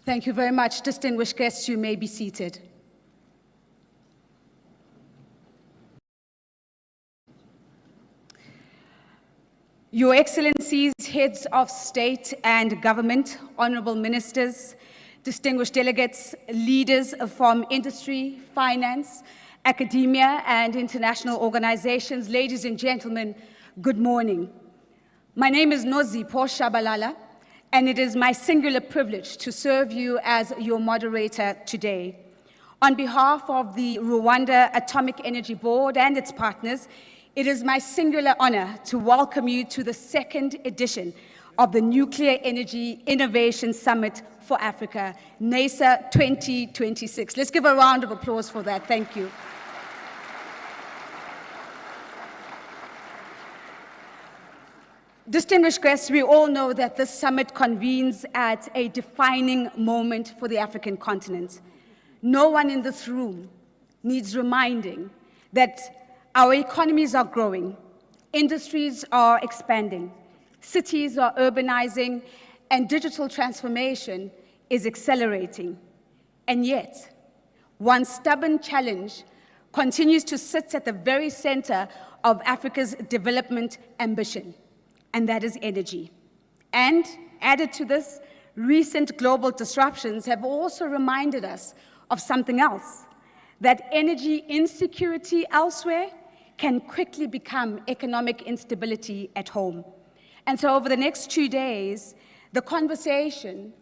Thank you very much. Distinguished guests, you may be seated. Your Excellencies, heads of state and government, honorable ministers, distinguished delegates, leaders from industry, finance, academia, and international organizations, ladies and gentlemen, good morning. My name is Nozipho Shabalala, and it is my singular privilege to serve you as your moderator today. On behalf of the Rwanda Atomic Energy Board and its partners, it is my singular honor to welcome you to the second edition of the Nuclear Energy Innovation Summit for Africa, NESA 2026. Let's give a round of applause for that. Thank you. Distinguished guests, we all know that this summit convenes at a defining moment for the African continent. No one in this room needs reminding that our economies are growing, industries are expanding, cities are urbanizing, and digital transformation is accelerating. And yet, one stubborn challenge continues to sit at the very center of Africa's development ambition, and that is energy. And added to this, recent global disruptions have also reminded us of something else, that energy insecurity elsewhere can quickly become economic instability at home. And so over the next 2 days, the conversation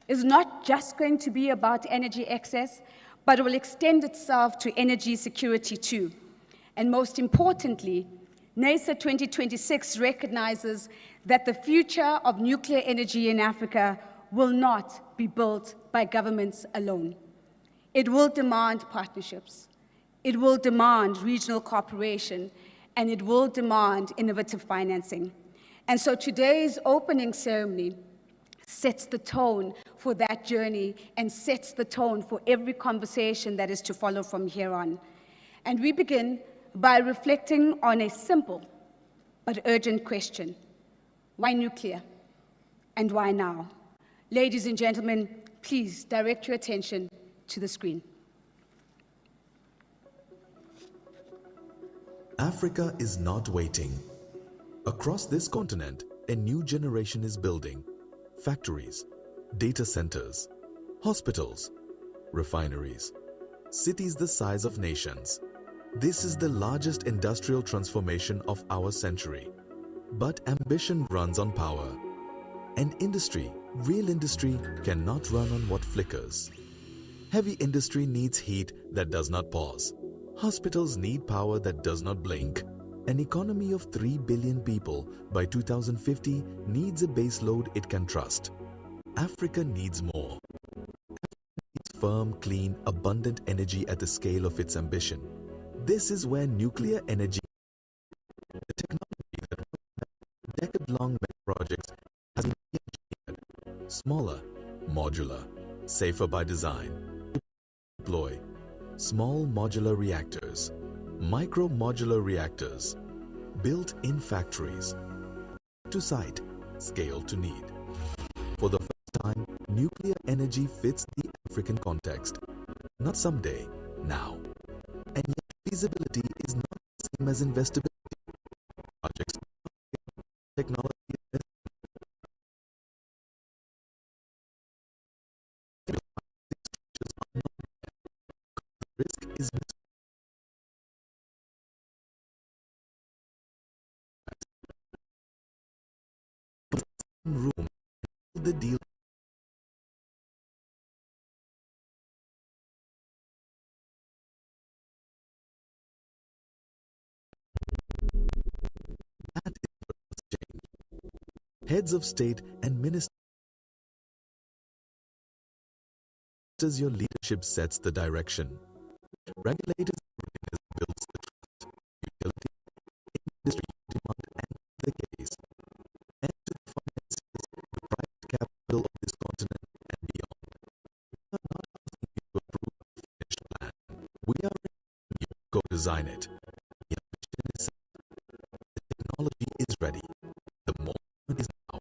is not just going to be about energy excess, but it will extend itself to energy security too. And most importantly, NESA 2026 recognizes that the future of nuclear energy in Africa will not be built by governments alone. It will demand partnerships. It will demand regional cooperation, and it will demand innovative financing. And so today's opening ceremony sets the tone for that journey and sets the tone for every conversation that is to follow from here on. And we begin by reflecting on a simple but urgent question. Why nuclear? And why now? Ladies and gentlemen, please direct your attention to the screen. Africa is not waiting. Across this continent, a new generation is building. Factories, data centers, hospitals, refineries, cities the size of nations. This is the largest industrial transformation of our century. But ambition runs on power. And industry, real industry, cannot run on what flickers. Heavy industry needs heat that does not pause. Hospitals need power that does not blink. An economy of 3 billion people by 2050 needs a base load it can trust. Africa needs more. Africa needs firm, clean, abundant energy at the scale of its ambition. This is where nuclear energy, the technology that was decade-long projects, has been engineered. Smaller, modular, safer by design. Deploy small modular reactors, micro-modular reactors, built in factories, to site, scale to need. For the first time, nuclear energy fits the African context. Not someday, now. And yet feasibility is not the same as investability. Projects, technology, risk is room the deal. That is what's changed. Heads of state and ministers, your leadership sets the direction. Regulators builds the trust, utility, industry demand, and the case. And to the finances, the private capital of this continent and beyond. We are not asking you to approve a finished plan. We are asking you to co-design it. The ambition is set. The technology is ready. The moment is now.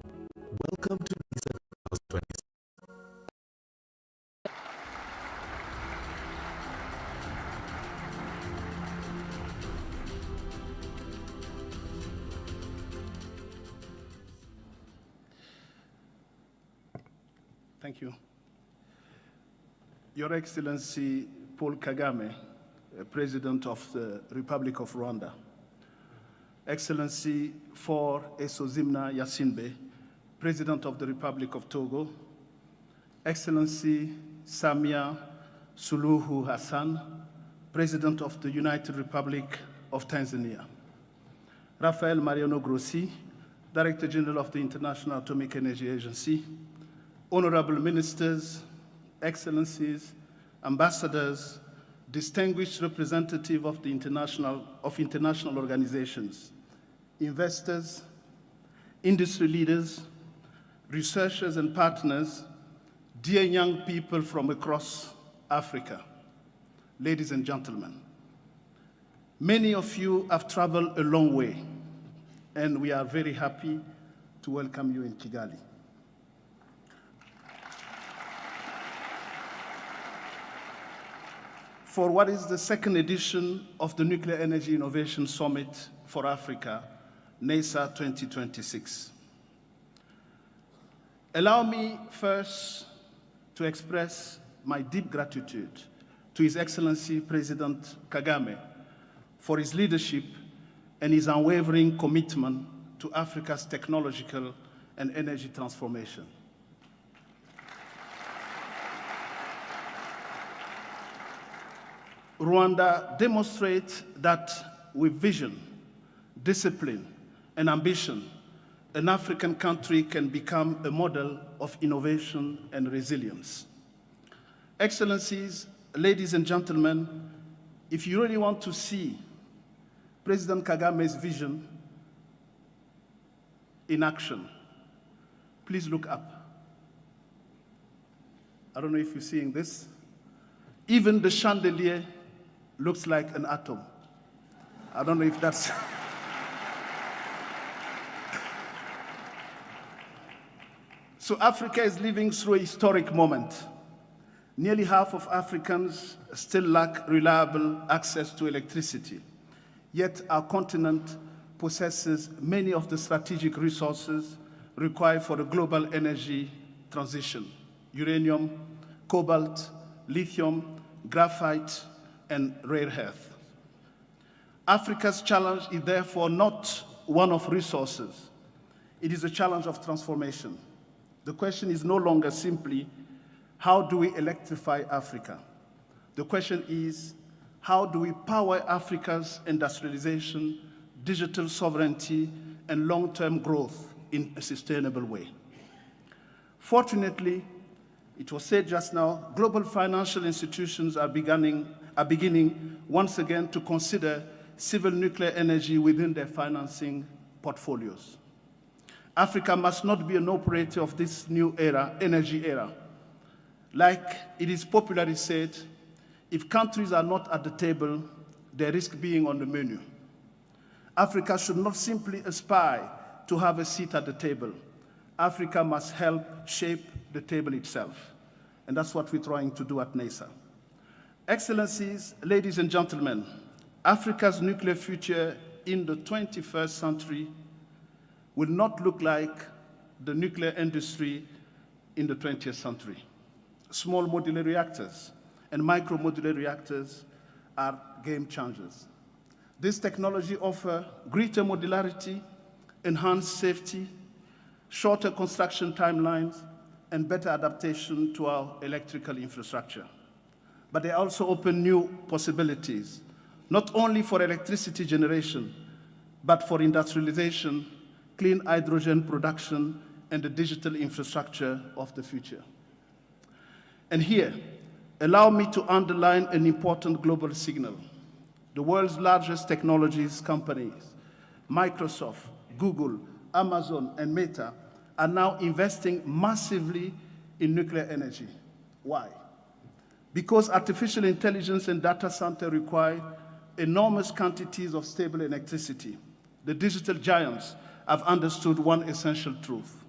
Welcome to NESA 2026. Thank you. Your Excellency Paul Kagame, President of the Republic of Rwanda. Excellency For Esozimna Yasinbe, President of the Republic of Togo. Excellency Samia Suluhu Hassan, President of the United Republic of Tanzania. Rafael Mariano Grossi, Director General of the International Atomic Energy Agency. Honorable Ministers, Excellencies, Ambassadors, distinguished representatives of the international organizations, investors, industry leaders, researchers and partners, dear young people from across Africa, ladies and gentlemen. Many of you have traveled a long way, and we are very happy to welcome you in Kigali. For what is the second edition of the Nuclear Energy Innovation Summit for Africa, NESA 2026. Allow me first to express my deep gratitude to His Excellency President Kagame for his leadership and his unwavering commitment to Africa's technological and energy transformation. Rwanda demonstrates that with vision, discipline, and ambition, an African country can become a model of innovation and resilience. Excellencies, ladies and gentlemen, if you really want to see President Kagame's vision in action, please look up. I don't know if you're seeing this. Even the chandelier looks like an atom. I don't know if that's... So Africa is living through a historic moment. Nearly half of Africans still lack reliable access to electricity. Yet our continent possesses many of the strategic resources required for a global energy transition: uranium, cobalt, lithium, graphite, and rare earth. Africa's challenge is therefore not one of resources. It is a challenge of transformation. The question is no longer simply, how do we electrify Africa? The question is, how do we power Africa's industrialization, digital sovereignty, and long-term growth in a sustainable way? Fortunately, it was said just now, global financial institutions are beginning once again to consider civil nuclear energy within their financing portfolios. Africa must not be an operator of this new era, energy era. Like it is popularly said, if countries are not at the table, they risk being on the menu. Africa should not simply aspire to have a seat at the table. Africa must help shape the table itself. And that's what we're trying to do at NESA. Excellencies, ladies and gentlemen, Africa's nuclear future in the 21st century will not look like the nuclear industry in the 20th century. Small modular reactors and micro modular reactors are game changers. This technology offers greater modularity, enhanced safety, shorter construction timelines, and better adaptation to our electrical infrastructure. But they also open new possibilities, not only for electricity generation, but for industrialization, clean hydrogen production, and the digital infrastructure of the future. And here, allow me to underline an important global signal. The world's largest technologies companies, Microsoft, Google, Amazon, and Meta, are now investing massively in nuclear energy. Why? Because artificial intelligence and data center require enormous quantities of stable electricity. The digital giants have understood one essential truth.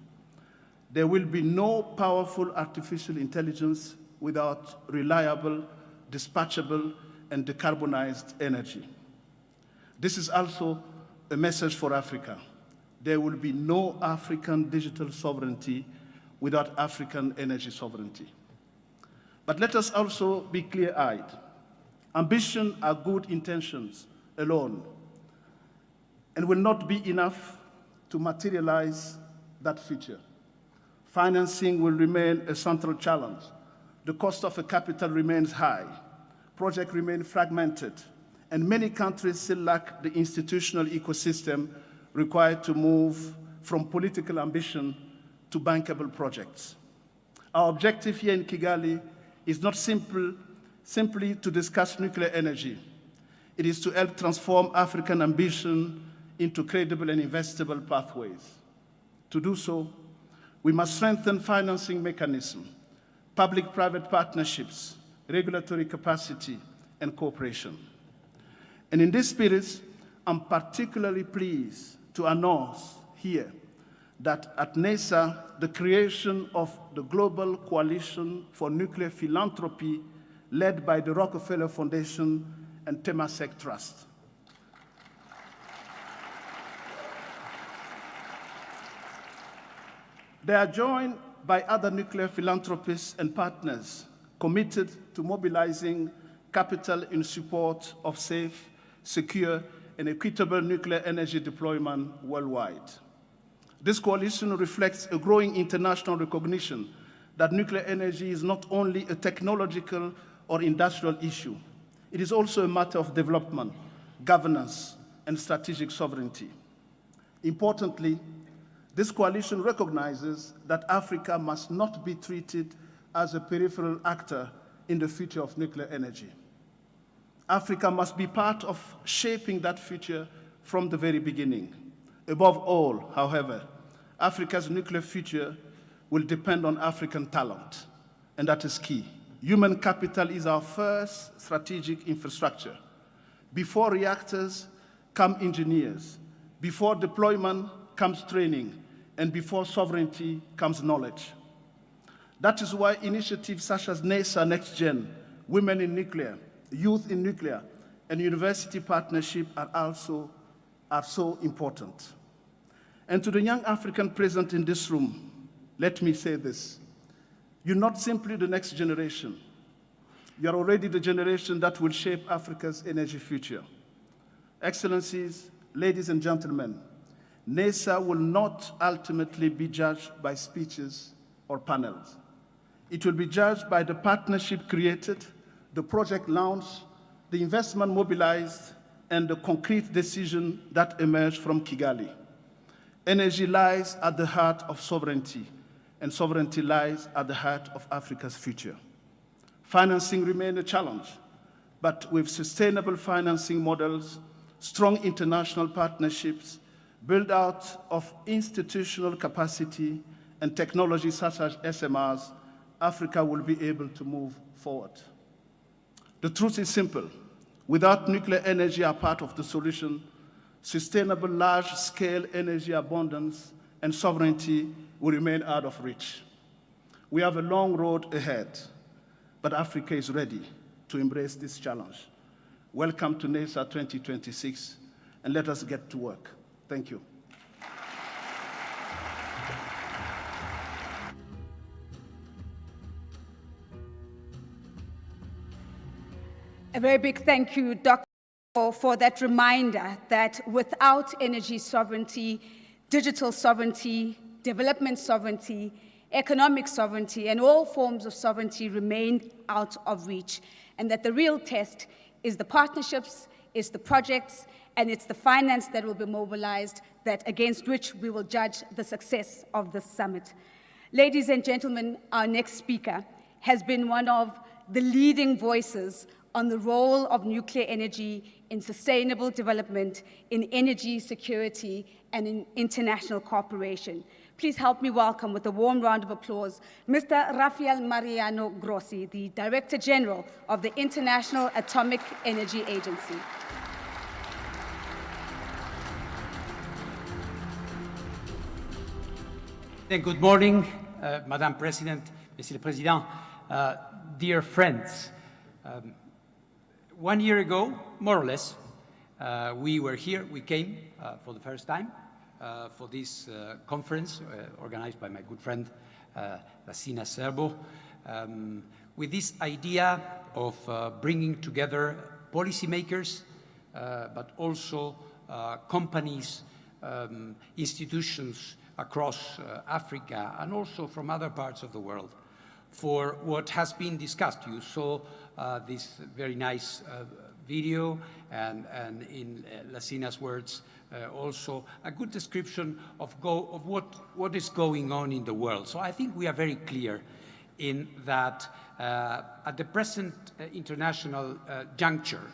There will be no powerful artificial intelligence without reliable, dispatchable, and decarbonized energy. This is also a message for Africa. There will be no African digital sovereignty without African energy sovereignty. But let us also be clear-eyed. Ambition are good intentions alone and will not be enough to materialize that future. Financing will remain a central challenge. The cost of a capital remains high. Projects remain fragmented, and many countries still lack the institutional ecosystem required to move from political ambition to bankable projects. Our objective here in Kigali is not simply to discuss nuclear energy. It is to help transform African ambition into credible and investable pathways. To do so, we must strengthen financing mechanisms, public-private partnerships, regulatory capacity, and cooperation. And in this spirit, I'm particularly pleased to announce here that at NESA, the creation of the Global Coalition for Nuclear Philanthropy, led by the Rockefeller Foundation and Temasek Trust. They are joined by other nuclear philanthropists and partners committed to mobilizing capital in support of safe, secure, and equitable nuclear energy deployment worldwide. This coalition reflects a growing international recognition that nuclear energy is not only a technological or industrial issue, it is also a matter of development, governance, and strategic sovereignty. Importantly, this coalition recognizes that Africa must not be treated as a peripheral actor in the future of nuclear energy. Africa must be part of shaping that future from the very beginning. Above all, however, Africa's nuclear future will depend on African talent, and that is key. Human capital is our first strategic infrastructure. Before reactors come engineers. Before deployment comes training, and before sovereignty comes knowledge. That is why initiatives such as NESA Next Gen, Women in Nuclear, Youth in Nuclear, and university partnership are so important. And to the young African present in this room, let me say this. You're not simply the next generation. You're already the generation that will shape Africa's energy future. Excellencies, ladies and gentlemen, NESA will not ultimately be judged by speeches or panels. It will be judged by the partnership created, the project launched, the investment mobilized, and the concrete decision that emerged from Kigali. Energy lies at the heart of sovereignty, and sovereignty lies at the heart of Africa's future. Financing remains a challenge, but with sustainable financing models, strong international partnerships, build-out of institutional capacity, and technology such as SMRs, Africa will be able to move forward. The truth is simple. Without nuclear energy as part of the solution, sustainable large-scale energy abundance and sovereignty will remain out of reach. We have a long road ahead, but Africa is ready to embrace this challenge. Welcome to NESA 2026, and let us get to work. Thank you. A very big thank you, Dr. for that reminder that without energy sovereignty, digital sovereignty, development sovereignty, economic sovereignty, and all forms of sovereignty remain out of reach, and that the real test is the partnerships, is the projects, and it's the finance that will be mobilized, that against which we will judge the success of this summit. Ladies and gentlemen, our next speaker has been one of the leading voices on the role of nuclear energy in sustainable development, in energy security, and in international cooperation. Please help me welcome with a warm round of applause, Mr. Rafael Mariano Grossi, the Director General of the International Atomic Energy Agency. Good morning, Madam President, Monsieur le Président, dear friends. 1 year ago, more or less, we were here, we came for the first time for this conference organized by my good friend Lassina Serbo, with this idea of bringing together policymakers, but also companies, institutions across Africa and also from other parts of the world for what has been discussed. You saw this very nice video and in Lassina's words also a good description of what is going on in the world. So I think we are very clear in that at the present international juncture,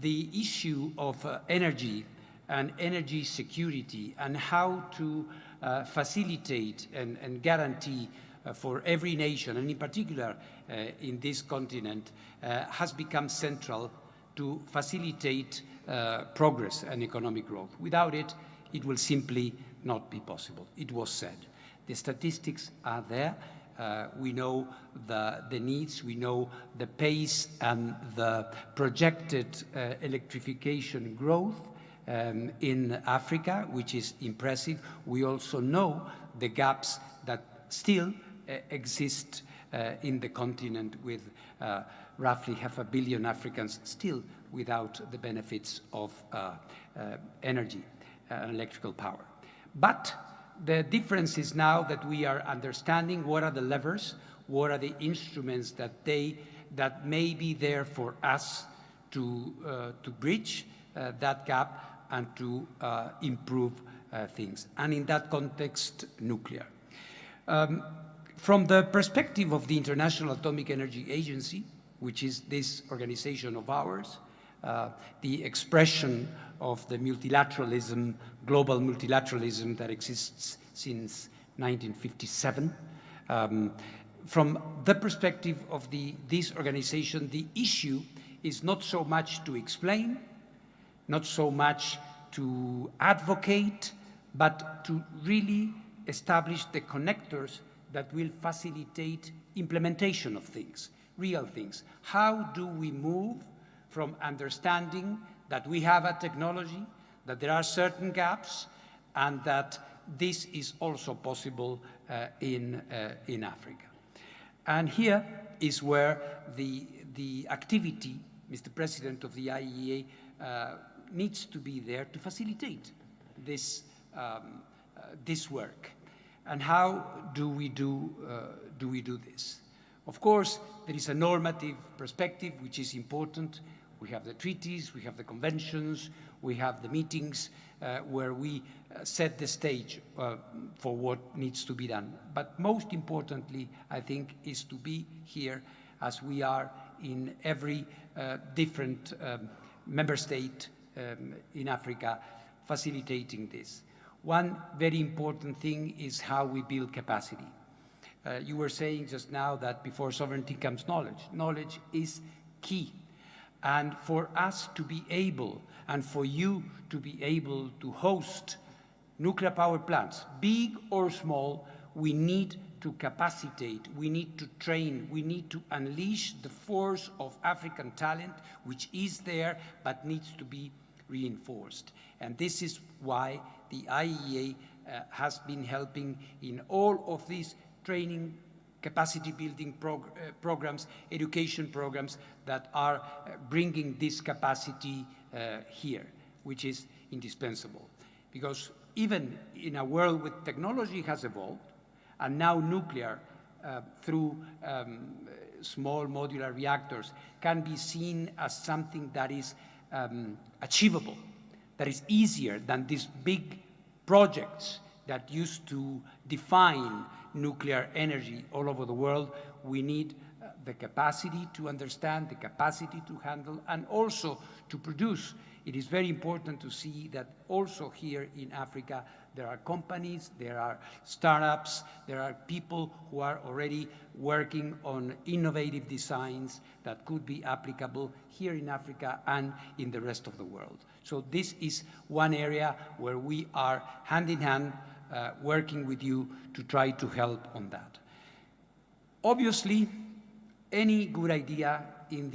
the issue of energy and energy security and how to facilitate and guarantee for every nation, and in particular in this continent, has become central to facilitate progress and economic growth. Without it, it will simply not be possible. It was said. The statistics are there. We know the needs, we know the pace and the projected electrification growth in Africa, which is impressive. We also know the gaps that still exist in the continent, with roughly 500 million Africans still without the benefits of energy and electrical power. But the difference is now that we are understanding what are the levers, what are the instruments that may be there for us to bridge that gap and to improve things. And in that context, nuclear. From the perspective of the International Atomic Energy Agency, which is this organization of ours, the expression of the multilateralism, global multilateralism that exists since 1957. From the perspective of this organization, the issue is not so much to explain, not so much to advocate, but to really establish the connectors that will facilitate implementation of things, real things. How do we move from understanding that we have a technology, that there are certain gaps, and that this is also possible in Africa? And here is where the activity, Mr. President, of the IAEA needs to be there to facilitate this work. And how do we do this? Of course, there is a normative perspective which is important. We have the treaties, we have the conventions, we have the meetings where we set the stage for what needs to be done. But most importantly, I think, is to be here, as we are in every different member state in Africa, facilitating this. One very important thing is how we build capacity. You were saying just now that before sovereignty comes knowledge. Knowledge is key. And for us to be able, and for you to be able to host nuclear power plants, big or small, we need to capacitate, we need to train, we need to unleash the force of African talent, which is there, but needs to be reinforced. And this is why the IAEA has been helping in all of these training, capacity building programs, education programs that are bringing this capacity here, which is indispensable. Because even in a world where technology has evolved, and now nuclear through small modular reactors can be seen as something that is achievable, that is easier than these big projects that used to define nuclear energy all over the world. We need the capacity to understand, the capacity to handle, and also to produce. It is very important to see that also here in Africa, there are companies, there are startups, there are people who are already working on innovative designs that could be applicable here in Africa and in the rest of the world. So this is one area where we are hand in hand working with you to try to help on that. Obviously, any good idea and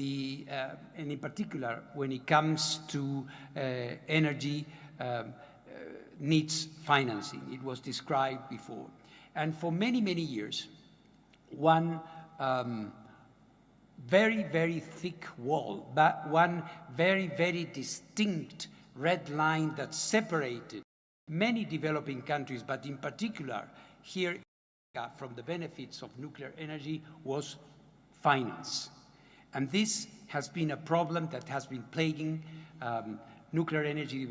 in particular when it comes to energy needs financing. It was described before. And for many, many years, one very, very thick wall, but one very, very distinct red line that separated many developing countries, but in particular here in Africa, from the benefits of nuclear energy was finance. And this has been a problem that has been plaguing nuclear energy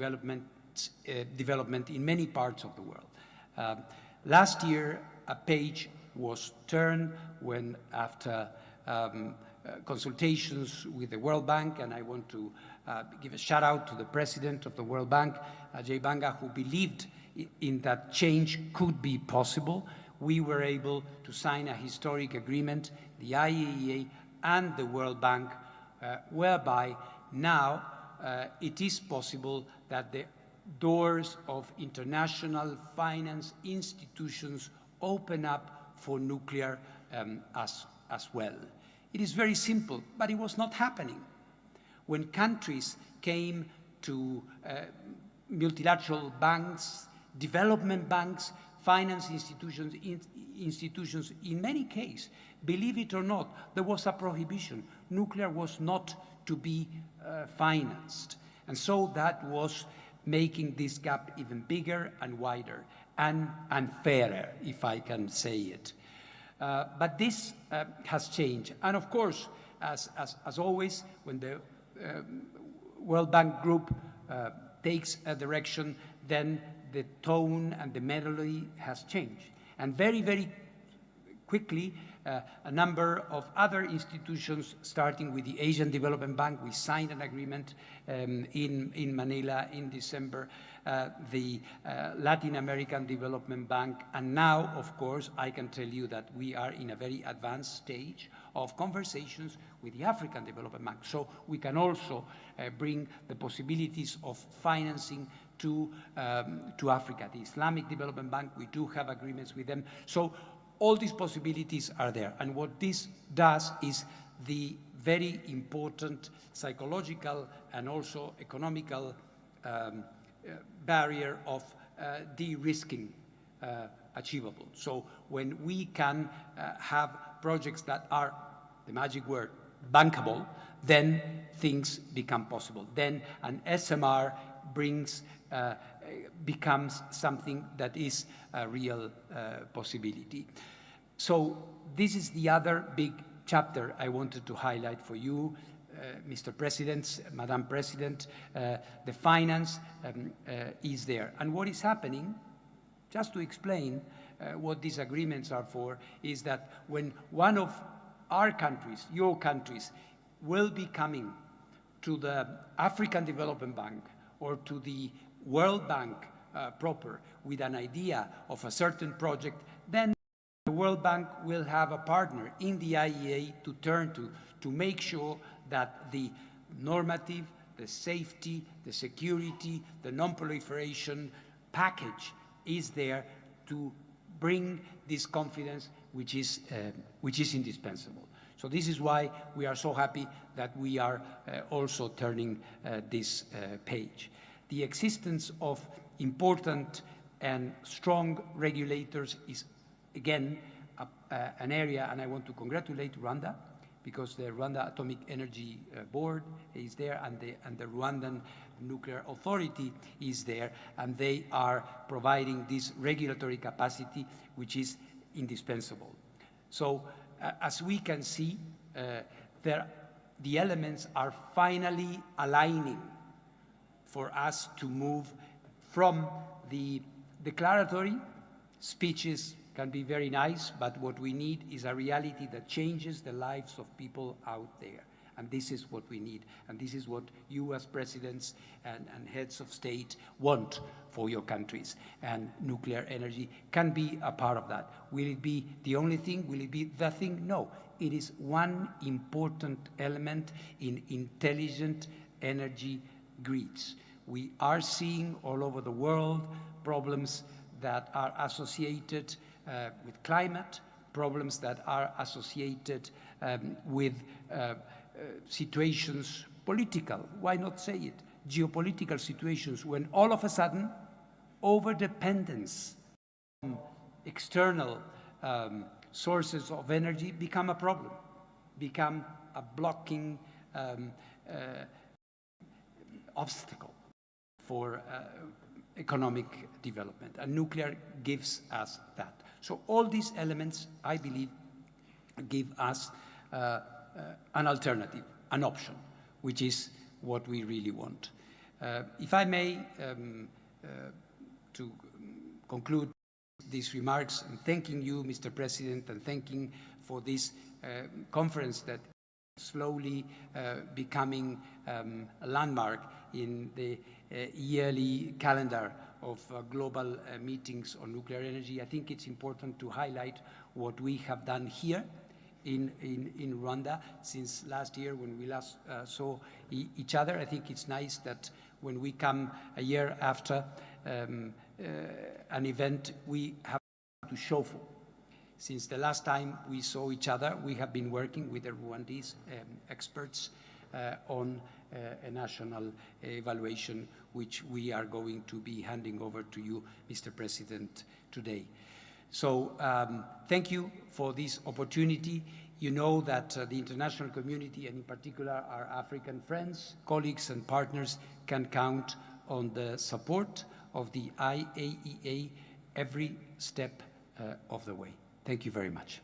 development in many parts of the world. Last year, a page was turned when, after consultations with the World Bank, and I want to give a shout out to the president of the World Bank, Ajay Banga, who believed in that change could be possible. We were able to sign a historic agreement, the IAEA and the World Bank, whereby now it is possible that the doors of international finance institutions open up for nuclear as well. It is very simple, but it was not happening. When countries came to multilateral banks, development banks, finance institutions, in many cases, believe it or not, there was a prohibition. Nuclear was not to be financed. And so that was making this gap even bigger and wider and unfairer, if I can say it. But this has changed. And of course, as always, when the World Bank Group takes a direction, then the tone and the melody has changed. And very, very quickly, a number of other institutions, starting with the Asian Development Bank, we signed an agreement in Manila in December, the Latin American Development Bank, and now, of course, I can tell you that we are in a very advanced stage of conversations with the African Development Bank. So we can also bring the possibilities of financing to Africa. The Islamic Development Bank, we do have agreements with them. So all these possibilities are there. And what this does is the very important psychological and also economical barrier of de-risking achievable. So when we can have projects that are, the magic word, bankable, then things become possible. Then an SMR becomes something that is a real possibility. So this is the other big chapter I wanted to highlight for you, Mr. President, Madam President. The finance is there. And what is happening, just to explain what these agreements are for, is that when one of our countries, your countries, will be coming to the African Development Bank or to the World Bank proper with an idea of a certain project, then the World Bank will have a partner in the IAEA to turn to make sure that the normative, the safety, the security, the non-proliferation package is there to bring this confidence, which is indispensable. So this is why we are so happy that we are also turning this page. The existence of important and strong regulators is, again, an area, and I want to congratulate Rwanda, because the Rwanda Atomic Energy Board is there, and the Rwandan Nuclear Authority is there, and they are providing this regulatory capacity, which is indispensable. So, as we can see, the elements are finally aligning for us to move from the declaratory speeches. Can be very nice, but what we need is a reality that changes the lives of people out there. And this is what we need. And this is what you as presidents and heads of state want for your countries. And nuclear energy can be a part of that. Will it be the only thing? Will it be the thing? No. It is one important element in intelligent energy grids. We are seeing all over the world problems that are associated with climate, problems that are associated with situations, political, why not say it, geopolitical situations, when all of a sudden, overdependence on external sources of energy become a problem, become a blocking obstacle for economic development. And nuclear gives us that. So all these elements, I believe, give us an alternative, an option, which is what we really want. If I may, to conclude these remarks, and thanking you, Mr. President, and thanking for this conference that is slowly becoming a landmark in the yearly calendar of global meetings on nuclear energy. I think it's important to highlight what we have done here in Rwanda since last year when we last saw each other. I think it's nice that when we come a year after an event, we have to show for. Since the last time we saw each other, we have been working with the Rwandese experts on a national evaluation, which we are going to be handing over to you, Mr. President, today. So thank you for this opportunity. You know that the international community, and in particular our African friends, colleagues, and partners, can count on the support of the IAEA every step of the way. Thank you very much.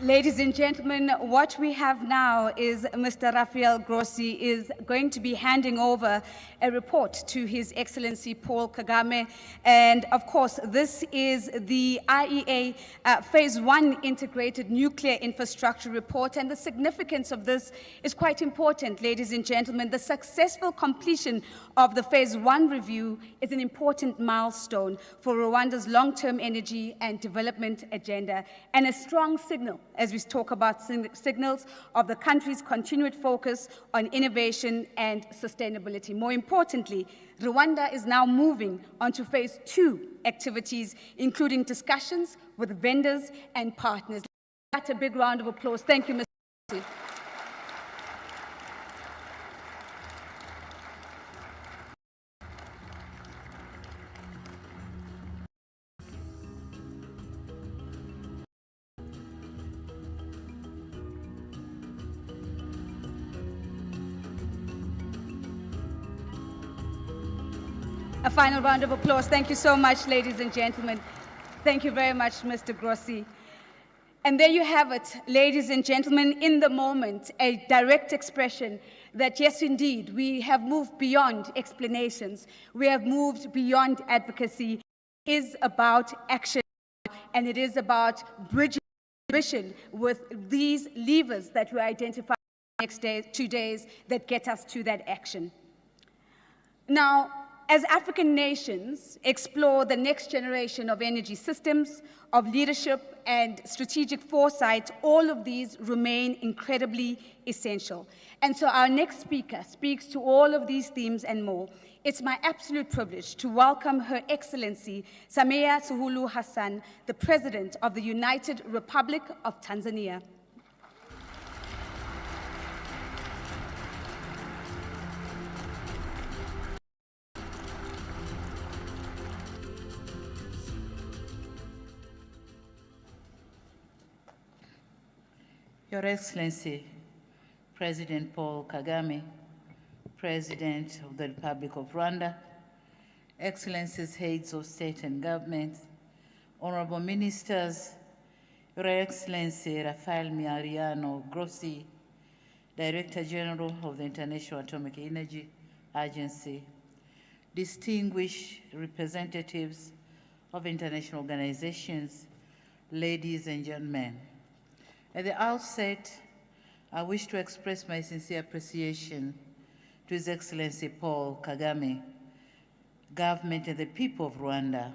Ladies and gentlemen, what we have now is Mr. Rafael Grossi is going to be handing over a report to His Excellency Paul Kagame. And of course, this is the IAEA Phase 1 Integrated Nuclear Infrastructure Report. And the significance of this is quite important, ladies and gentlemen. The successful completion of the Phase 1 review is an important milestone for Rwanda's long-term energy and development agenda, and a strong signal as we talk about signals of the country's continued focus on innovation and sustainability. More importantly, Rwanda is now moving on to Phase 2 activities, including discussions with vendors and partners. That's a big round of applause. Thank you, Mr. President. A final round of applause. Thank you so much, ladies and gentlemen. Thank you very much, Mr. Grossi. And there you have it, ladies and gentlemen, in the moment, a direct expression that, yes, indeed, we have moved beyond explanations. We have moved beyond advocacy. It is about action, and it is about bridging ambition with these levers that we identify in the next 2 days that get us to that action. Now, as African nations explore the next generation of energy systems, of leadership and strategic foresight, all of these remain incredibly essential. And so our next speaker speaks to all of these themes and more. It's my absolute privilege to welcome Her Excellency Samia Suluhu Hassan, the President of the United Republic of Tanzania. Your Excellency, President Paul Kagame, President of the Republic of Rwanda, Excellencies, heads of state and government, honorable ministers, Your Excellency Rafael Mariano Grossi, Director General of the International Atomic Energy Agency, distinguished representatives of international organizations, ladies and gentlemen. At the outset, I wish to express my sincere appreciation to His Excellency Paul Kagame, government and the people of Rwanda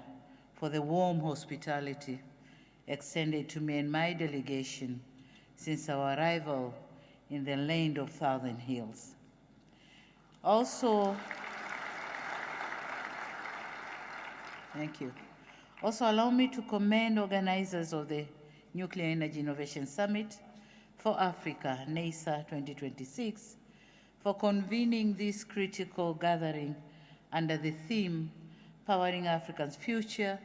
for the warm hospitality extended to me and my delegation since our arrival in the land of Thousand Hills. Also, thank you. Also, allow me to commend organizers of the Nuclear Energy Innovation Summit for Africa, NESA 2026, for convening this critical gathering under the theme, Powering Africa's Future,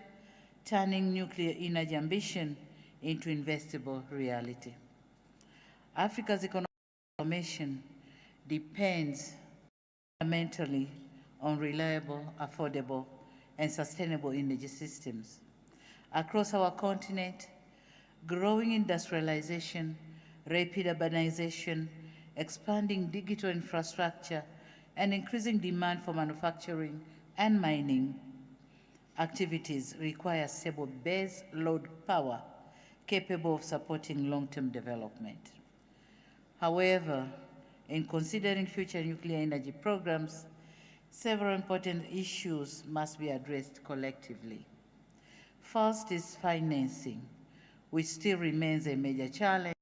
Turning Nuclear Energy Ambition into Investable Reality. Africa's economic transformation depends fundamentally on reliable, affordable, and sustainable energy systems. Across our continent, growing industrialization, rapid urbanization, expanding digital infrastructure, and increasing demand for manufacturing and mining activities require stable base load power capable of supporting long-term development. However, in considering future nuclear energy programs, several important issues must be addressed collectively. First is financing, which still remains a major challenge,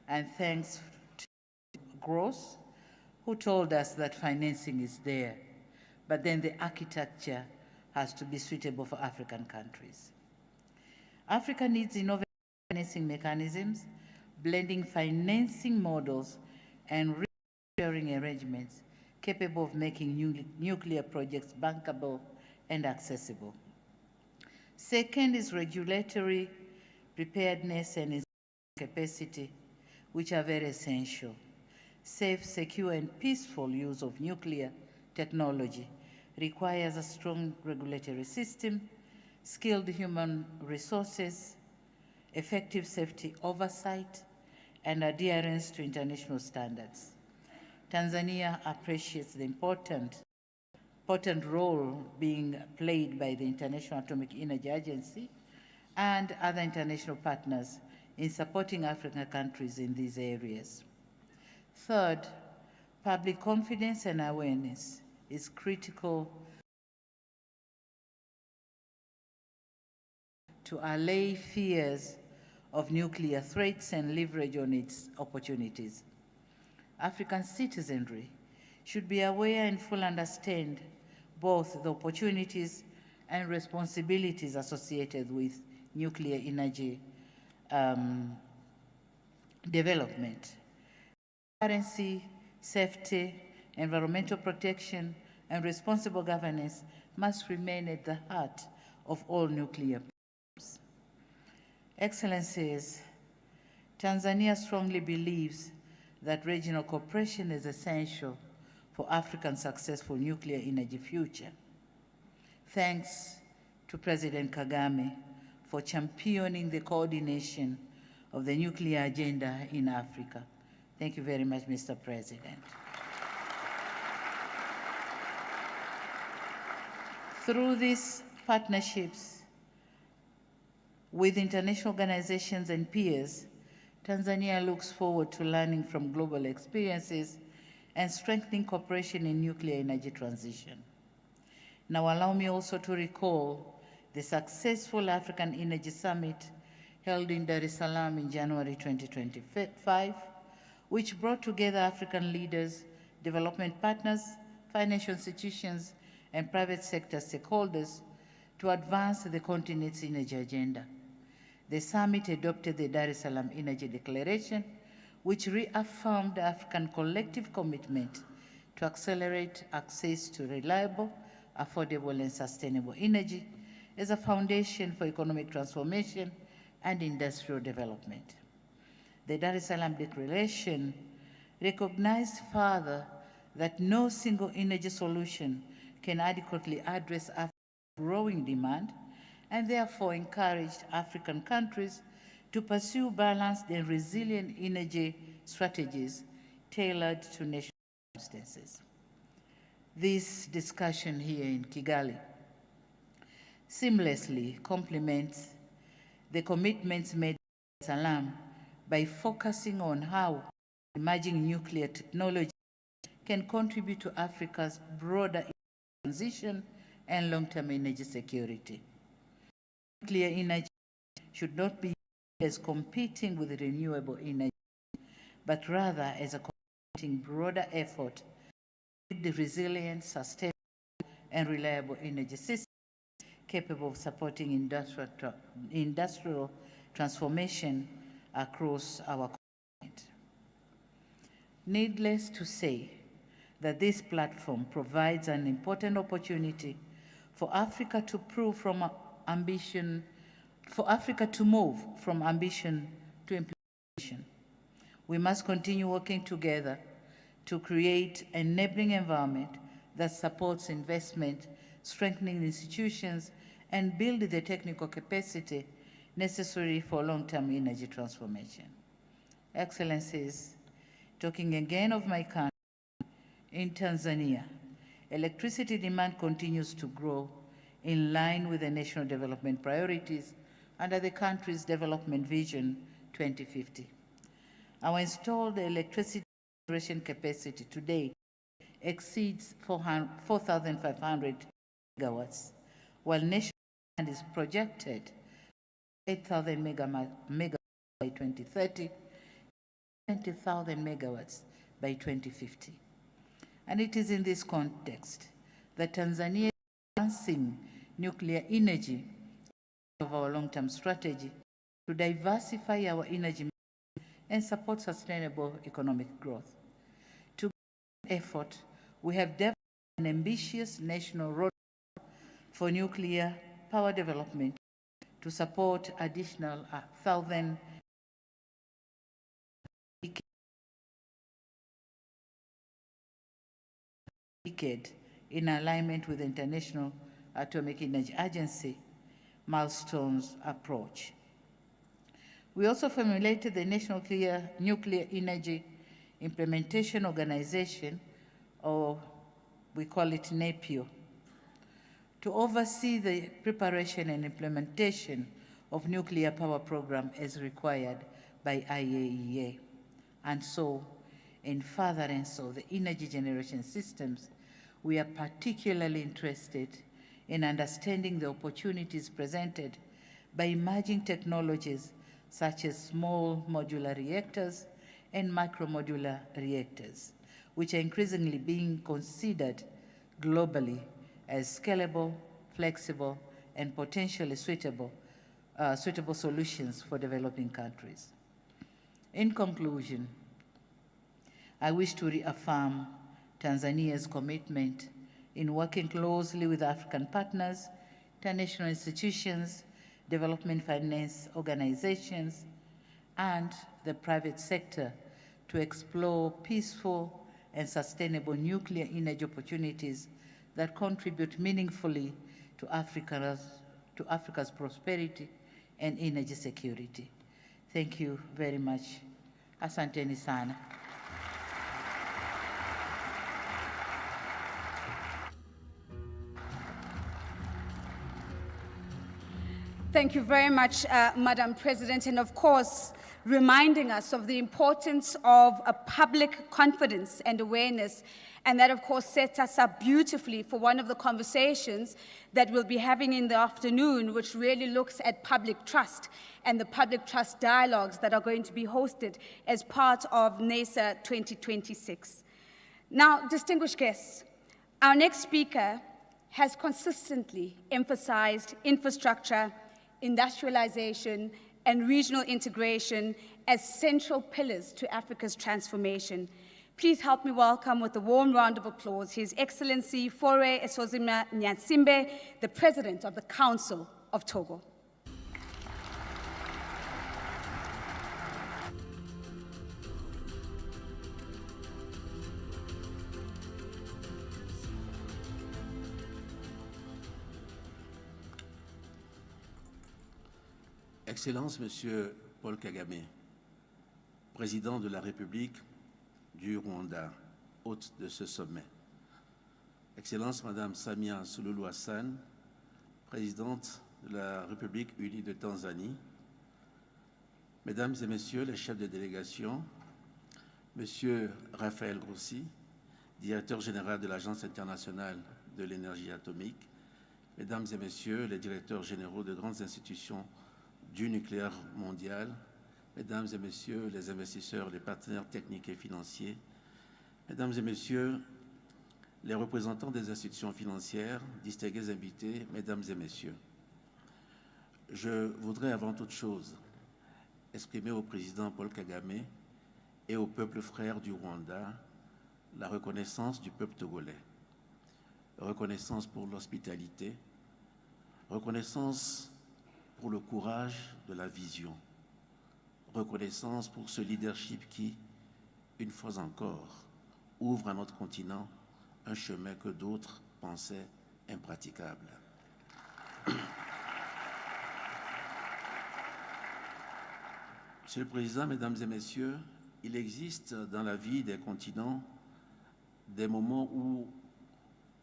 and thanks to Gross, who told us that financing is there, but then the architecture has to be suitable for African countries. Africa needs innovative financing mechanisms, blending financing models and risk-sharing arrangements capable of making nuclear projects bankable and accessible. Second is regulatory preparedness and capacity, which are very essential. Safe, secure, and peaceful use of nuclear technology requires a strong regulatory system, skilled human resources, effective safety oversight, and adherence to international standards. Tanzania appreciates the important role being played by the International Atomic Energy Agency and other international partners in supporting African countries in these areas. Third, public confidence and awareness is critical to allay fears of nuclear threats and leverage on its opportunities. African citizenry should be aware and fully understand both the opportunities and responsibilities associated with nuclear energy development. Transparency, safety, environmental protection, and responsible governance must remain at the heart of all nuclear programs. Excellencies, Tanzania strongly believes that regional cooperation is essential for Africa's successful nuclear energy future. Thanks to President Kagame for championing the coordination of the nuclear agenda in Africa. Thank you very much, Mr. President. Through these partnerships with international organizations and peers, Tanzania looks forward to learning from global experiences and strengthening cooperation in nuclear energy transition. Now allow me also to recall the successful African Energy Summit held in Dar es Salaam in January 2025, which brought together African leaders, development partners, financial institutions, and private sector stakeholders to advance the continent's energy agenda. The summit adopted the Dar es Salaam Energy Declaration, which reaffirmed African collective commitment to accelerate access to reliable, affordable, and sustainable energy as a foundation for economic transformation and industrial development. The Dar es Salaam Declaration recognized further that no single energy solution can adequately address Africa's growing demand, and therefore encouraged African countries to pursue balanced and resilient energy strategies tailored to national circumstances. This discussion here in Kigali seamlessly complements the commitments made in Dar es Salaam by focusing on how emerging nuclear technology can contribute to Africa's broader transition and long-term energy security. Nuclear energy should not be used as competing with renewable energy, but rather as a competing broader effort to build the resilient, sustainable, and reliable energy system capable of supporting industrial transformation across our continent. Needless to say, that this platform provides an important opportunity for Africa to move from ambition to implementation. We must continue working together to create an enabling environment that supports investment, strengthening institutions, and build the technical capacity necessary for long-term energy transformation. Excellencies, talking again of my country, in Tanzania, electricity demand continues to grow in line with the national development priorities under the country's Development Vision 2050. Our installed electricity generation capacity today exceeds 4,500 megawatts, while national demand is projected 8,000 megawatts by 2030, 20,000 megawatts by 2050. And it is in this context that Tanzania is advancing nuclear energy of our long-term strategy to diversify our energy mix and support sustainable economic growth. To this effort, we have developed an ambitious national roadmap for nuclear power development to support additional 1,000 decade in alignment with the International Atomic Energy Agency milestones approach. We also formulated the National Nuclear Energy Implementation Organization, or we call it NAPIO, to oversee the preparation and implementation of nuclear power program as required by IAEA. And so, in furtherance of the energy generation systems, we are particularly interested in understanding the opportunities presented by emerging technologies such as small modular reactors and micromodular reactors, which are increasingly being considered globally as scalable, flexible, and potentially suitable solutions for developing countries. In conclusion, I wish to reaffirm Tanzania's commitment in working closely with African partners, international institutions, development finance organizations, and the private sector to explore peaceful and sustainable nuclear energy opportunities that contribute meaningfully to Africa's prosperity and energy security. Thank you very much. Asanteni sana. Thank you very much, Madam President, and of course, reminding us of the importance of a public confidence and awareness. And that, of course, sets us up beautifully for one of the conversations that we'll be having in the afternoon, which really looks at public trust and the public trust dialogues that are going to be hosted as part of NESA 2026. Now, distinguished guests, our next speaker has consistently emphasized infrastructure, industrialization, and regional integration as central pillars to Africa's transformation. Please help me welcome with a warm round of applause His Excellency Fore Esozima Nyansimbe, the President of the Council of Togo. Excellences, Monsieur Paul Kagame, Président de la République du Rwanda, hôte de ce sommet. Excellence Madame Samia Suluhu Hassan, Présidente de la République unie de Tanzanie, Mesdames et Messieurs les chefs de délégation, Monsieur Raphaël Grossi, Directeur général de l'Agence internationale de l'énergie atomique, Mesdames et Messieurs les directeurs généraux de grandes institutions du nucléaire mondial, Mesdames et Messieurs les investisseurs, les partenaires techniques et financiers, Mesdames et Messieurs les représentants des institutions financières, distingués invités, Mesdames et Messieurs, je voudrais avant toute chose exprimer au Président Paul Kagame et au peuple frère du Rwanda la reconnaissance du peuple togolais, reconnaissance pour l'hospitalité, reconnaissance pour le courage de la vision, reconnaissance pour ce leadership qui, une fois encore, ouvre à notre continent un chemin que d'autres pensaient impraticable. Monsieur le Président, Mesdames et Messieurs, il existe dans la vie des continents des moments où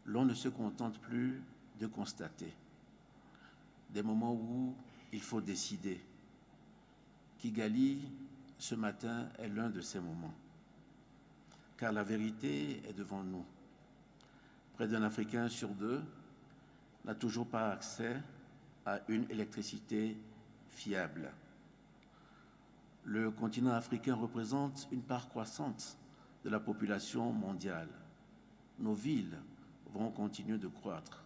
l'on ne se contente plus de constater, des moments où il faut décider. Kigali, ce matin, est l'un de ces moments, car la vérité est devant nous. Près d'un Africain sur deux n'a toujours pas accès à une électricité fiable. Le continent africain représente une part croissante de la population mondiale. Nos villes vont continuer de croître.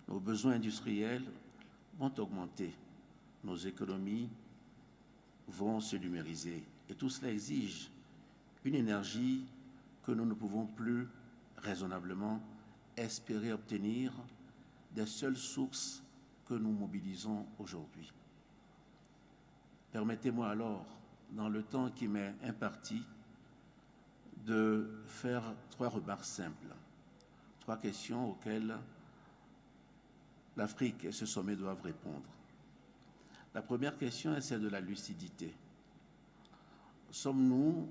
Nos besoins industriels vont augmenter. Nos économies vont se numériser. Et tout cela exige une énergie que nous ne pouvons plus raisonnablement espérer obtenir des seules sources que nous mobilisons aujourd'hui. Permettez-moi alors, dans le temps qui m'est imparti, de faire 3 remarques simples, 3 questions auxquelles l'Afrique et ce sommet doivent répondre. La première question est celle de la lucidité. Sommes-nous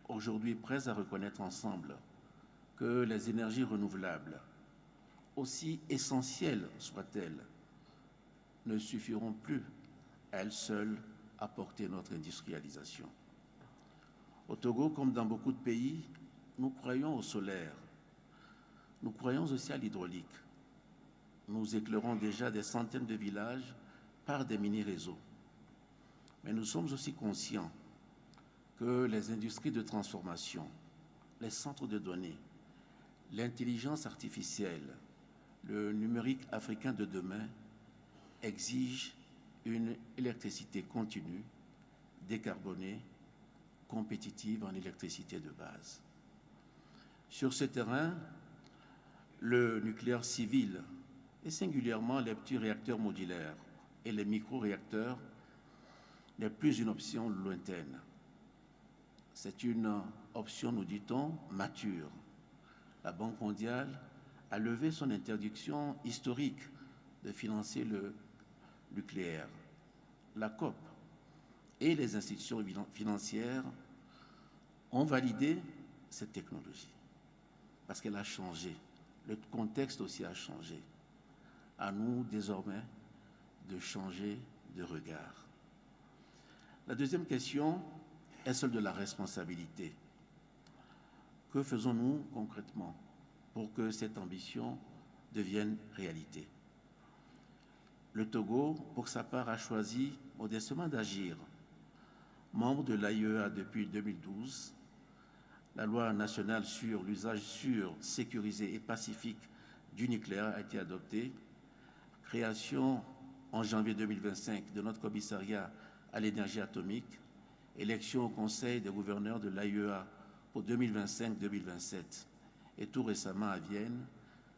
aujourd'hui prêts à reconnaître ensemble que les énergies renouvelables, aussi essentielles soient-elles, ne suffiront plus à elles seules à porter notre industrialisation? Au Togo, comme dans beaucoup de pays, nous croyons au solaire, nous croyons aussi à l'hydraulique. Nous éclairons déjà des centaines de villages par des mini-réseaux. Mais nous sommes aussi conscients que les industries de transformation, les centres de données, l'intelligence artificielle, le numérique africain de demain exigent une électricité continue, décarbonée, compétitive en électricité de base. Sur ce terrain, le nucléaire civil, et singulièrement les petits réacteurs modulaires et les micro-réacteurs, n'est plus une option lointaine. C'est une option, nous dit-on, mature. La Banque mondiale a levé son interdiction historique de financer le nucléaire. La COP et les institutions financières ont validé cette technologie parce qu'elle a changé. Le contexte aussi a changé. À nous, désormais, de changer de regard. La deuxième question est celle de la responsabilité. Que faisons-nous concrètement pour que cette ambition devienne réalité? Le Togo, pour sa part, a choisi modestement d'agir. Membre de l'IAEA depuis 2012, la loi nationale sur l'usage sûr, sécurisé et pacifique du nucléaire a été adoptée. Création en janvier 2025 de notre commissariat à l'énergie atomique, élection au Conseil des gouverneurs de l'IAEA pour 2025-2027 et tout récemment à Vienne,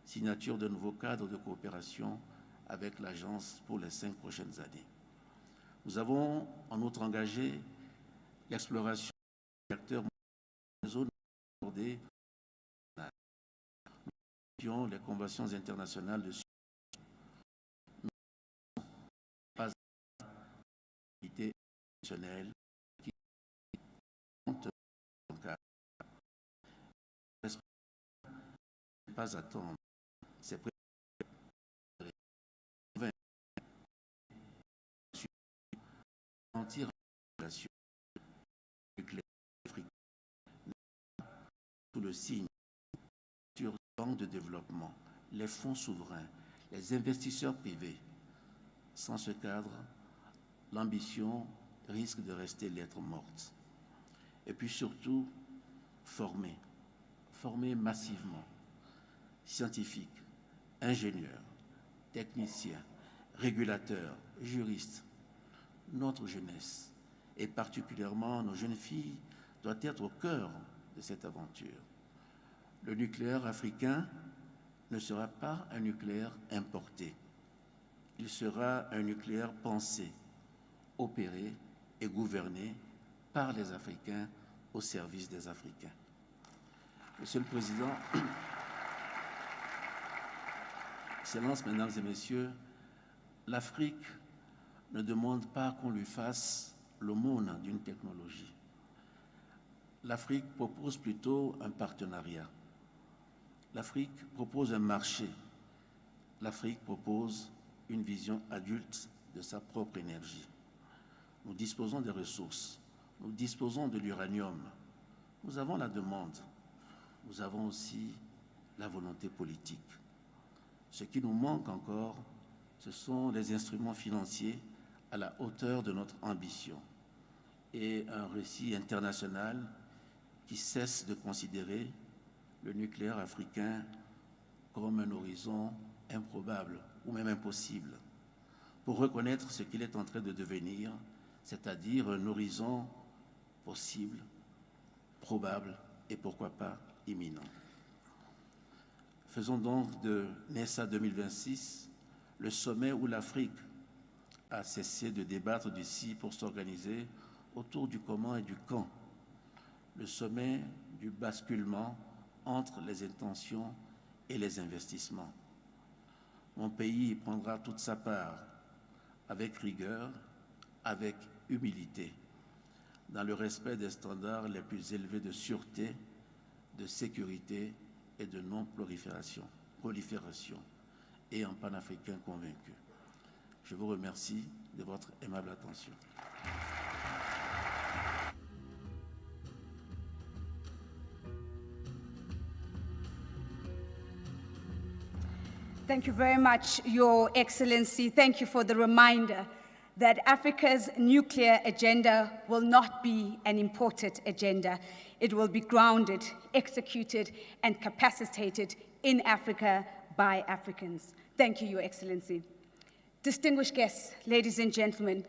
signature de nouveaux cadres de coopération avec l'agence pour les 5 prochaines années. Nous avons en outre engagé l'exploration des acteurs des zones accordées, les conventions internationales de pas d'activité institutionnelle qui compte pas attendre. C'est garantir la relation nucléaire africaine sous le signe sur banque de développement, les fonds souverains, les investisseurs privés. Sans ce cadre, l'ambition risque de rester lettre morte. Et puis surtout, former massivement scientifiques, ingénieurs, techniciens, régulateurs, juristes. Notre jeunesse, et particulièrement nos jeunes filles, doit être au cœur de cette aventure. Le nucléaire africain ne sera pas un nucléaire importé. Il sera un nucléaire pensé, opéré et gouverné par les Africains au service des Africains. Monsieur le Président, Excellences, Mesdames et Messieurs, l'Afrique ne demande pas qu'on lui fasse l'aumône d'une technologie. L'Afrique propose plutôt un partenariat. L'Afrique propose un marché. L'Afrique propose une vision adulte de sa propre énergie. Nous disposons des ressources. Nous disposons de l'uranium. Nous avons la demande. Nous avons aussi la volonté politique. Ce qui nous manque encore, ce sont les instruments financiers à la hauteur de notre ambition et un récit international qui cesse de considérer le nucléaire africain comme un horizon improbable ou même impossible, pour reconnaître ce qu'il est en train de devenir, c'est-à-dire un horizon possible, probable et pourquoi pas imminent. Faisons donc de NESA 2026 le sommet où l'Afrique a cessé de débattre du si pour s'organiser autour du comment et du quand, le sommet du basculement entre les intentions et les investissements. Mon pays y prendra toute sa part, avec rigueur, avec humilité, dans le respect des standards les plus élevés de sûreté, de sécurité et de non-prolifération, et en panafricain convaincu. Je vous remercie de votre aimable attention. Thank you very much, Your Excellency. Thank you for the reminder that Africa's nuclear agenda will not be an imported agenda. It will be grounded, executed, and capacitated in Africa by Africans. Thank you, Your Excellency. Distinguished guests, ladies and gentlemen,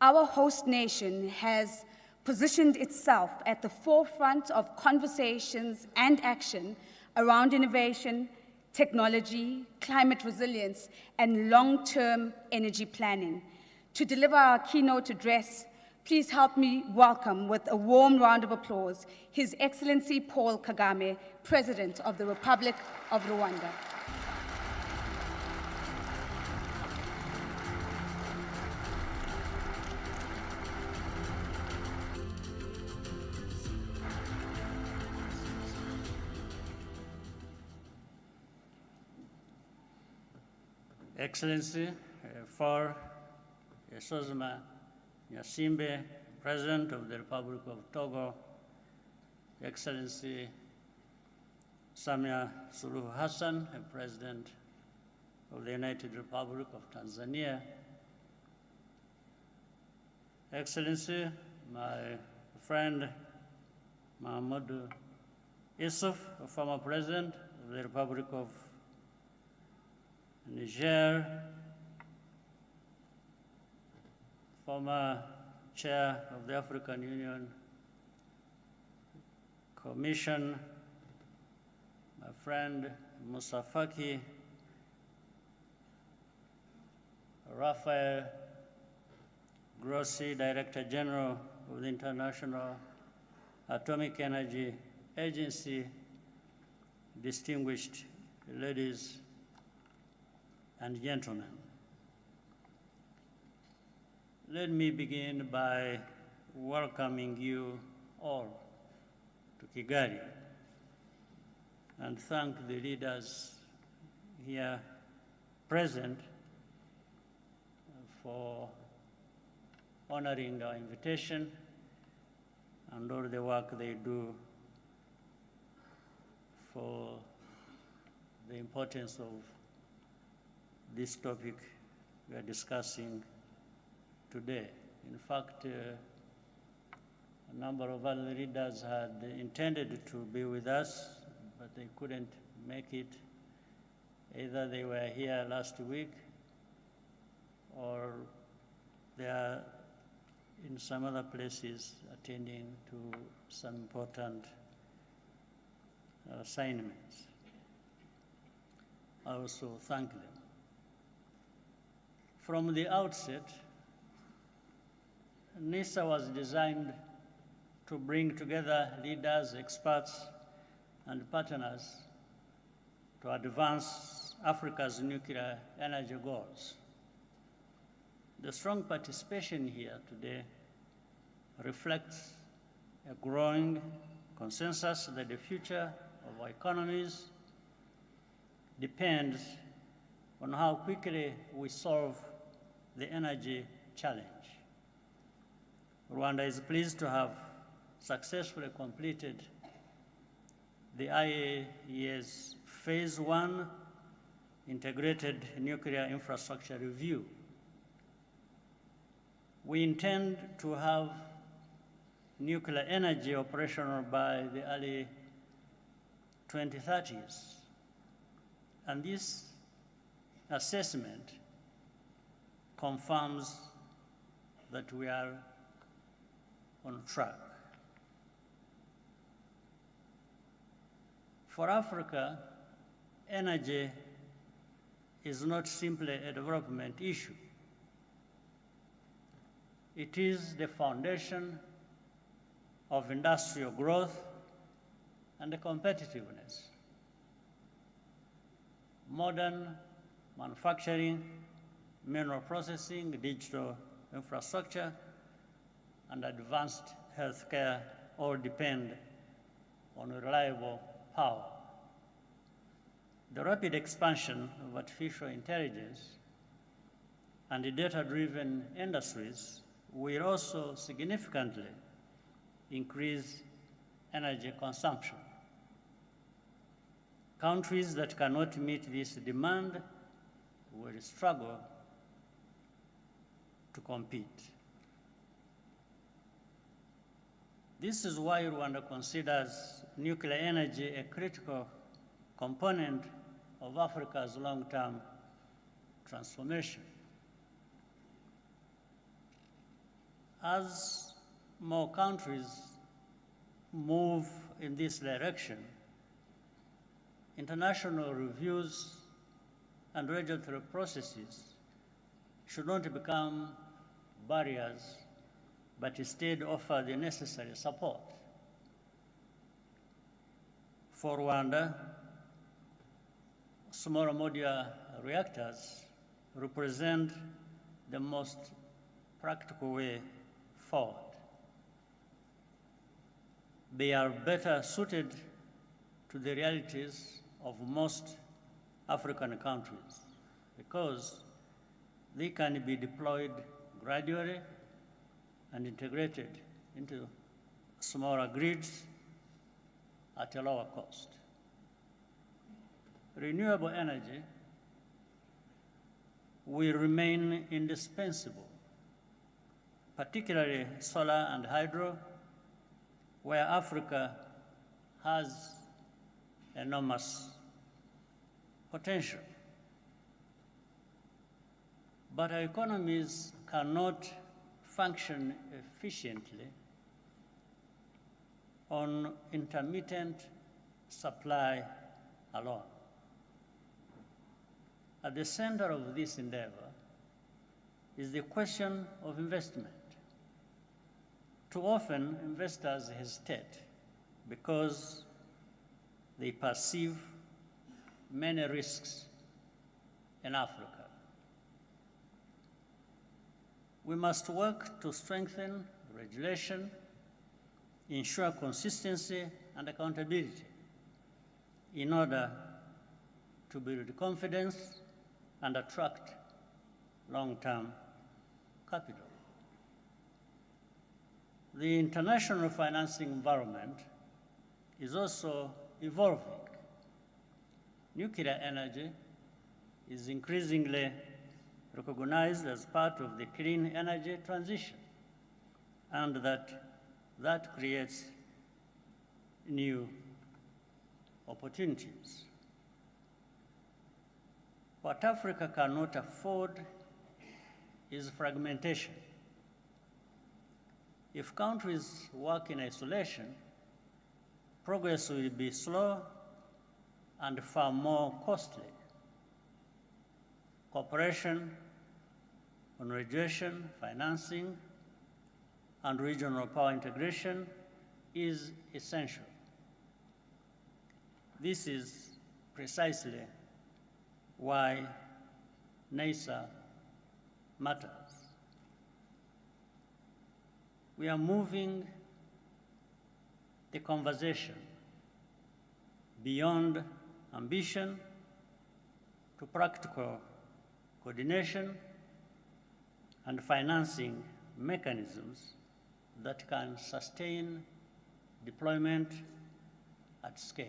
our host nation has positioned itself at the forefront of conversations and action around innovation, technology, climate resilience, and long-term energy planning. To deliver our keynote address, please help me welcome with a warm round of applause His Excellency Paul Kagame, President of the Republic of Rwanda. Excellency, for Sozma Nyasimbe, President of the Republic of Togo, Excellency Samia Suluhu Hassan, President of the United Republic of Tanzania, Excellency, my friend Mahmoud Issouf, former President of the Republic of Niger, former Chair of the African Union Commission, my friend Musa Faki, Rafael Grossi, Director General of the International Atomic Energy Agency, distinguished ladies and gentlemen. Let me begin by welcoming you all to Kigali and thank the leaders here present for honoring our invitation and all the work they do for the importance of this topic we are discussing today. In fact, a number of other leaders had intended to be with us, but they couldn't make it. Either they were here last week or they are in some other places attending to some important assignments. I also thank them. From the outset, NISA was designed to bring together leaders, experts, and partners to advance Africa's nuclear energy goals. The strong participation here today reflects a growing consensus that the future of our economies depends on how quickly we solve the energy challenge. Rwanda is pleased to have successfully completed the IAEA's Phase 1 Integrated Nuclear Infrastructure Review. We intend to have nuclear energy operational by the early 2030s. And this assessment confirms that we are on track. For Africa, energy is not simply a development issue. It is the foundation of industrial growth and competitiveness. Modern manufacturing, mineral processing, digital infrastructure, and advanced healthcare all depend on reliable power. The rapid expansion of artificial intelligence and the data-driven industries will also significantly increase energy consumption. Countries that cannot meet this demand will struggle to compete. This is why Rwanda considers nuclear energy a critical component of Africa's long-term transformation. As more countries move in this direction, international reviews and regulatory processes should not become barriers, but instead offer the necessary support. For Rwanda, small modular reactors represent the most practical way forward. They are better suited to the realities of most African countries because they can be deployed gradually and integrated into smaller grids at a lower cost. Renewable energy will remain indispensable, particularly solar and hydro, where Africa has enormous potential. But our economies cannot function efficiently on intermittent supply alone. At the center of this endeavor is the question of investment. Too often, investors hesitate because they perceive many risks in Africa. We must work to strengthen regulation, ensure consistency and accountability in order to build confidence and attract long-term capital. The international financing environment is also evolving. Nuclear energy is increasingly recognized as part of the clean energy transition, and that creates new opportunities. What Africa cannot afford is fragmentation. If countries work in isolation, progress will be slow and far more costly. Cooperation on radiation, financing, and regional power integration is essential. This is precisely why NESA matters. We are moving the conversation beyond ambition to practical coordination and financing mechanisms that can sustain deployment at scale.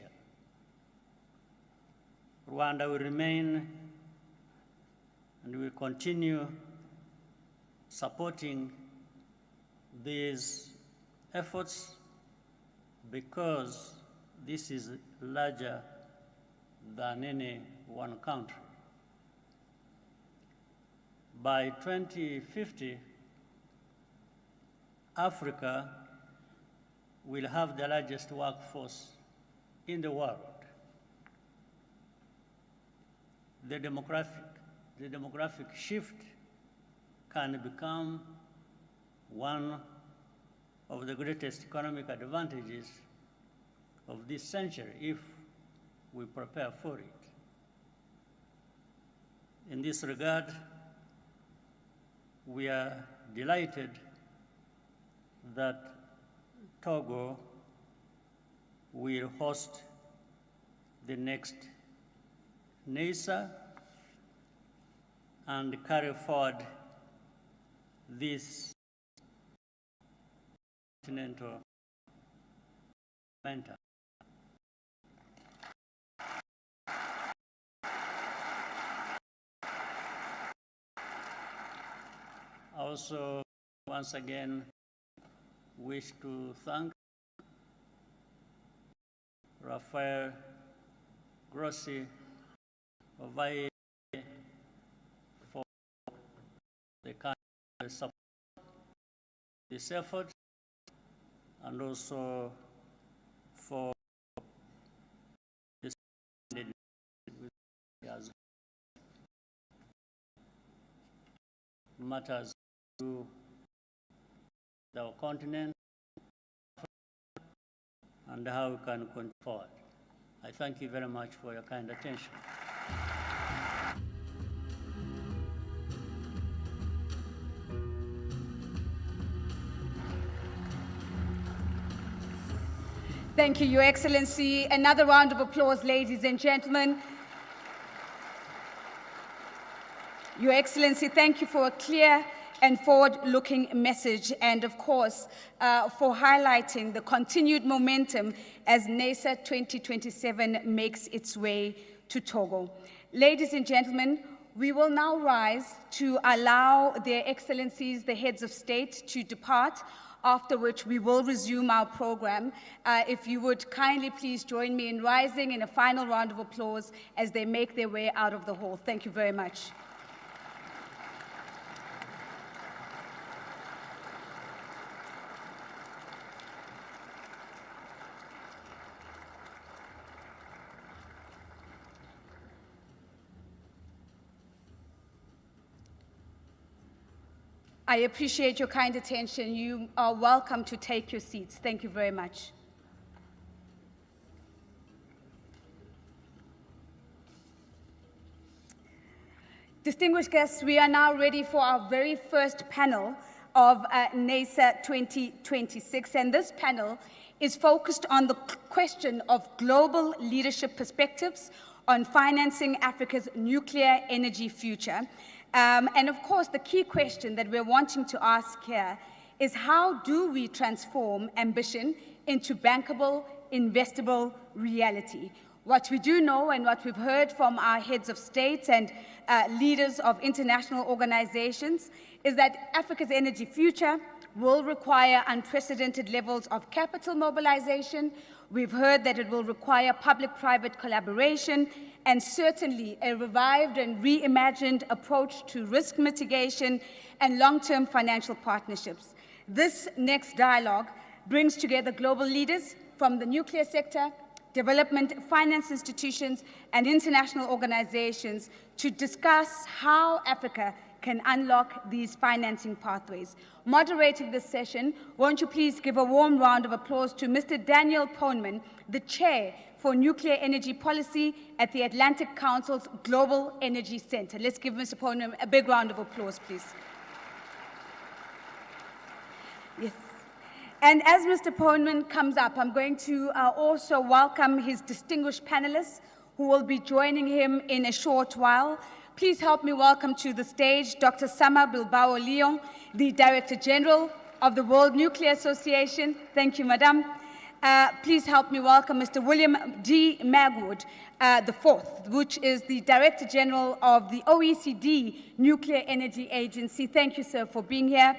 Rwanda will remain and will continue supporting these efforts because this is larger than any one country. By 2050, Africa will have the largest workforce in the world. The demographic shift can become one of the greatest economic advantages of this century if we prepare for it. In this regard, we are delighted that Togo will host the next NESA and carry forward this continental momentum. I also once again wish to thank Rafael Grossi of IAEA for the kind of support this effort, and also for this matters to our continent and how we can continue forward. I thank you very much for your kind attention. Thank you, Your Excellency. Another round of applause, ladies and gentlemen. Your Excellency, thank you for a clear and forward-looking message, and of course, for highlighting the continued momentum as NESA 2027 makes its way to Togo. Ladies and gentlemen, we will now rise to allow their Excellencies, the heads of state, to depart, after which we will resume our program. If you would kindly please join me in rising in a final round of applause as they make their way out of the hall. Thank you very much. I appreciate your kind attention. You are welcome to take your seats. Thank you very much. Distinguished guests, we are now ready for our very first panel of NESA 2026, and this panel is focused on the question of global leadership perspectives on financing Africa's nuclear energy future. And of course, the key question that we're wanting to ask here is how do we transform ambition into bankable, investable reality? What we do know and what we've heard from our heads of state and leaders of international organizations is that Africa's energy future will require unprecedented levels of capital mobilization. We've heard that it will require public-private collaboration and certainly a revived and reimagined approach to risk mitigation and long-term financial partnerships. This next dialogue brings together global leaders from the nuclear sector, development finance institutions, and international organizations to discuss how Africa can unlock these financing pathways. Moderating this session, won't you please give a warm round of applause to Mr. Daniel Poneman, the Chair for Nuclear Energy Policy at the Atlantic Council's Global Energy Center. Let's give Mr. Poneman a big round of applause, please. Yes. And as Mr. Poneman comes up, I'm going to also welcome his distinguished panelists who will be joining him in a short while. Please help me welcome to the stage Dr. Sama Bilbao Leon, the Director General of the World Nuclear Association. Thank you, Madam. Please help me welcome Mr. William D. Magwood, the fourth, which is the Director General of the OECD Nuclear Energy Agency. Thank you, sir, for being here.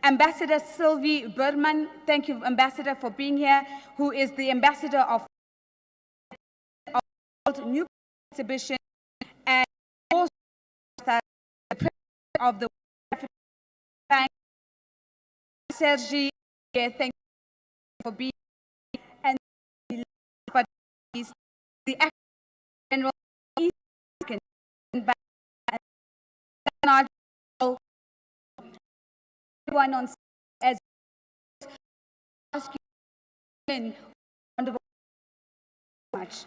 Ambassador Sylvie Berman, thank you, Ambassador, for being here, who is the Ambassador of the World Nuclear Exhibition and also the President of the African Bank. Sergi, thank you for being here. And the Acting General of the African Bank and everyone on as ask you much.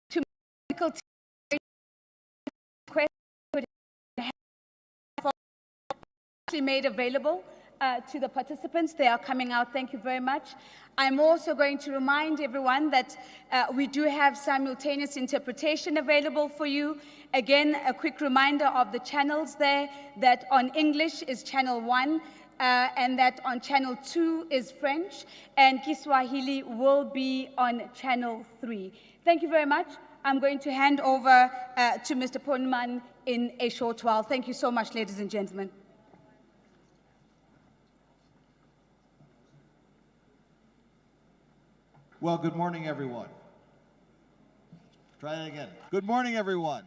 To medical made available to the participants. They are coming out. Thank you very much. I'm also going to remind everyone that we do have simultaneous interpretation available for you. Again, a quick reminder of the channels there, that on English is channel 1, and that on channel 2 is French, and Kiswahili will be on channel 3. Thank you very much. I'm going to hand over to Mr. Poneman in a short while. Thank you so much, ladies and gentlemen. Well, good morning, everyone. Try that again. Good morning, everyone.